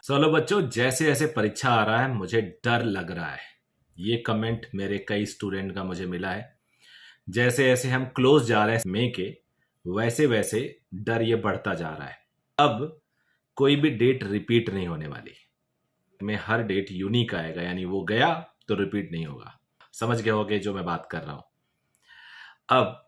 चलो बच्चों, जैसे जैसे परीक्षा आ रहा है मुझे डर लग रहा है। ये कमेंट मेरे कई स्टूडेंट का मुझे मिला है। जैसे जैसे हम क्लोज जा रहे हैं मई के, वैसे वैसे डर ये बढ़ता जा रहा है। अब कोई भी डेट रिपीट नहीं होने वाली। में हर डेट यूनिक आएगा, यानी वो गया तो रिपीट नहीं होगा। समझ गए होगे जो मैं बात कर रहा हूं। अब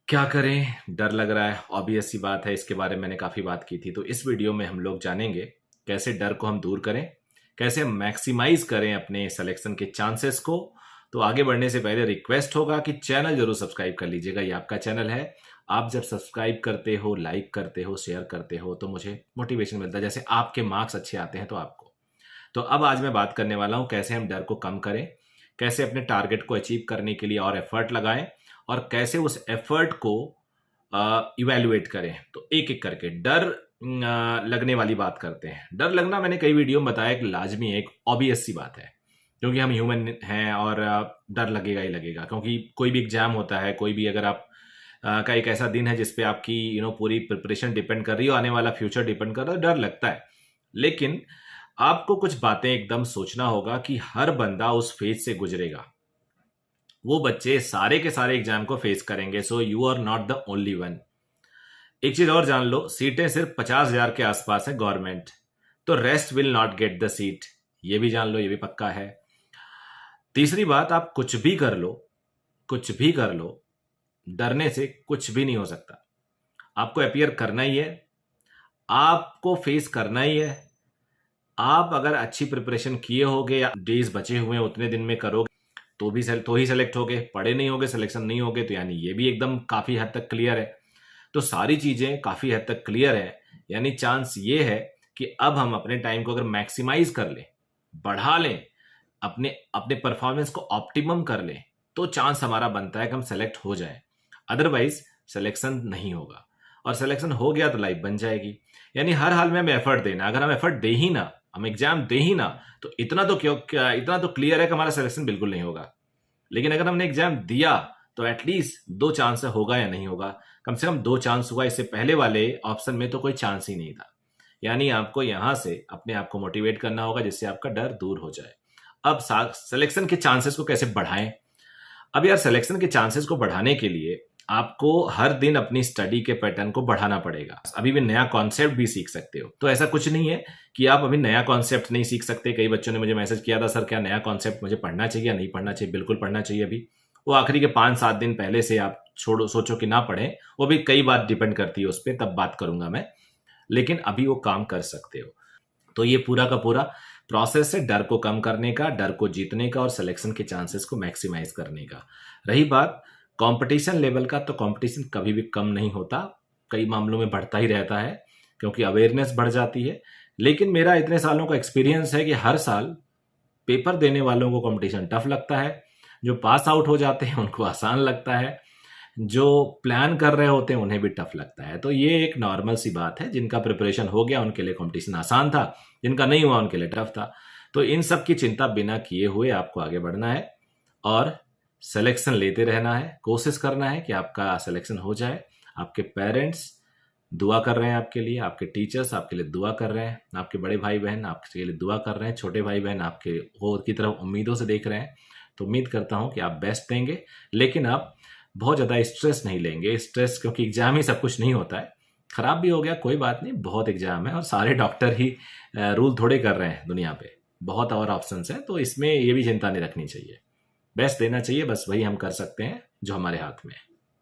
क्या करें, डर लग रहा है, ऑब्वियस सी बात है। इसके बारे में मैंने काफ़ी बात की थी, तो इस वीडियो में हम लोग जानेंगे कैसे डर को हम दूर करें, कैसे हम मैक्सिमाइज करें अपने सिलेक्शन के चांसेस को। तो आगे बढ़ने से पहले रिक्वेस्ट होगा कि चैनल जरूर सब्सक्राइब कर लीजिएगा, ये आपका चैनल है। आप जब सब्सक्राइब करते हो, लाइक करते हो, शेयर करते हो तो मुझे मोटिवेशन मिलता है। जैसे आपके मार्क्स अच्छे आते हैं तो आपको। तो अब आज मैं बात करने वाला हूं कैसे हम डर को कम करें, कैसे अपने टारगेट को अचीव करने के लिए और एफर्ट लगाएं, और कैसे उस एफर्ट को इवेल्युएट करें। तो एक एक करके डर लगने वाली बात करते हैं। डर लगना मैंने कई वीडियो में बताया, एक लाजमी है, एक ऑब्वियस सी बात है, क्योंकि हम ह्यूमन हैं और डर लगेगा ही लगेगा। क्योंकि कोई भी एग्जाम होता है, कोई भी अगर आप का एक ऐसा दिन है जिसपे आपकी पूरी प्रिपरेशन डिपेंड कर रही हो, आने वाला फ्यूचर डिपेंड कर रहा है, डर लगता है। लेकिन आपको कुछ बातें एकदम सोचना होगा कि हर बंदा उस फेज से गुजरेगा। वो बच्चे सारे के सारे एग्जाम को फेस करेंगे, so you are not the only one. एक चीज और जान लो, सीटें सिर्फ 50,000 के आसपास है गवर्नमेंट, तो rest will not get the seat. ये भी जान लो, ये भी पक्का है। तीसरी बात, आप कुछ भी कर लो, कुछ भी कर लो, डरने से कुछ भी नहीं हो सकता। आपको अपियर करना ही है, आपको फेस करना ही है। आप अगर अच्छी प्रिपरेशन किए होगे या डेज बचे हुए हैं उतने दिन में करोगे तो ही सेलेक्ट होगे। पढ़े नहीं होगे, सिलेक्शन नहीं होगे, तो यानी ये भी एकदम काफी हद तक क्लियर है। तो सारी चीजें काफी हद तक क्लियर है, यानी चांस ये है कि अब हम अपने टाइम को अगर मैक्सिमाइज कर लें, बढ़ा लें, अपने अपने परफॉर्मेंस को ऑप्टिमम कर लें, तो चांस हमारा बनता है कि हम सेलेक्ट हो जाए। अदरवाइज सिलेक्शन नहीं होगा, और सिलेक्शन हो गया तो लाइफ बन जाएगी। यानी हर हाल में हमें एफर्ट देना। अगर हम एफर्ट दे ही ना, हम एग्जाम दे ही ना, तो इतना तो क्लियर है कि हमारा सिलेक्शन बिल्कुल नहीं होगा। लेकिन अगर हमने एग्जाम दिया तो एटलीस्ट 2 चांस होगा या नहीं होगा, कम से कम 2 चांस हुआ। इससे पहले वाले ऑप्शन में तो कोई चांस ही नहीं था। यानी आपको यहां से अपने आप को मोटिवेट करना होगा, जिससे आपका डर दूर हो जाए। अब सिलेक्शन के चांसेस को कैसे बढ़ाएं। अब यार, सिलेक्शन के चांसेस को बढ़ाने के लिए आपको हर दिन अपनी स्टडी के पैटर्न को बढ़ाना पड़ेगा। अभी भी नया कॉन्सेप्ट भी सीख सकते हो, तो ऐसा कुछ नहीं है कि आप अभी नया कॉन्सेप्ट नहीं सीख सकते। कई बच्चों ने मुझे मैसेज किया था, सर क्या नया कॉन्सेप्ट मुझे पढ़ना चाहिए या नहीं पढ़ना चाहिए। बिल्कुल पढ़ना चाहिए। अभी वो आखिरी के 5-7 दिन पहले से आप सोचो कि ना पढ़ें, वो भी कई बात डिपेंड करती है उस पर, तब बात करूंगा मैं। लेकिन अभी वो काम कर सकते हो। तो ये पूरा का पूरा प्रोसेस है डर को कम करने का, डर को जीतने का, और सिलेक्शन के चांसेस को मैक्सिमाइज करने का। रही बात कंपटीशन लेवल का, तो कंपटीशन कभी भी कम नहीं होता, कई मामलों में बढ़ता ही रहता है, क्योंकि अवेयरनेस बढ़ जाती है। लेकिन मेरा इतने सालों का एक्सपीरियंस है कि हर साल पेपर देने वालों को कंपटीशन टफ लगता है, जो पास आउट हो जाते हैं उनको आसान लगता है, जो प्लान कर रहे होते हैं उन्हें भी टफ लगता है। तो ये एक नॉर्मल सी बात है। जिनका प्रिपरेशन हो गया उनके लिए कंपटीशन आसान था, जिनका नहीं हुआ उनके लिए टफ था। तो इन सब की चिंता बिना किए हुए आपको आगे बढ़ना है और सिलेक्शन लेते रहना है। कोशिश करना है कि आपका सिलेक्शन हो जाए। आपके पेरेंट्स दुआ कर रहे हैं आपके लिए, आपके टीचर्स आपके लिए दुआ कर रहे हैं, आपके बड़े भाई बहन आपके लिए दुआ कर रहे हैं, छोटे भाई बहन आपके और की तरफ उम्मीदों से देख रहे हैं। तो उम्मीद करता हूं कि आप बेस्ट देंगे, लेकिन आप बहुत ज़्यादा स्ट्रेस नहीं लेंगे। स्ट्रेस, क्योंकि एग्जाम ही सब कुछ नहीं होता है। खराब भी हो गया कोई बात नहीं, बहुत एग्जाम है और सारे डॉक्टर ही रूल थोड़े कर रहे हैं दुनिया पे, बहुत और ऑप्शंस हैं। तो इसमें ये भी चिंता नहीं रखनी चाहिए, बेस्ट देना चाहिए, बस वही हम कर सकते हैं जो हमारे हाथ में है।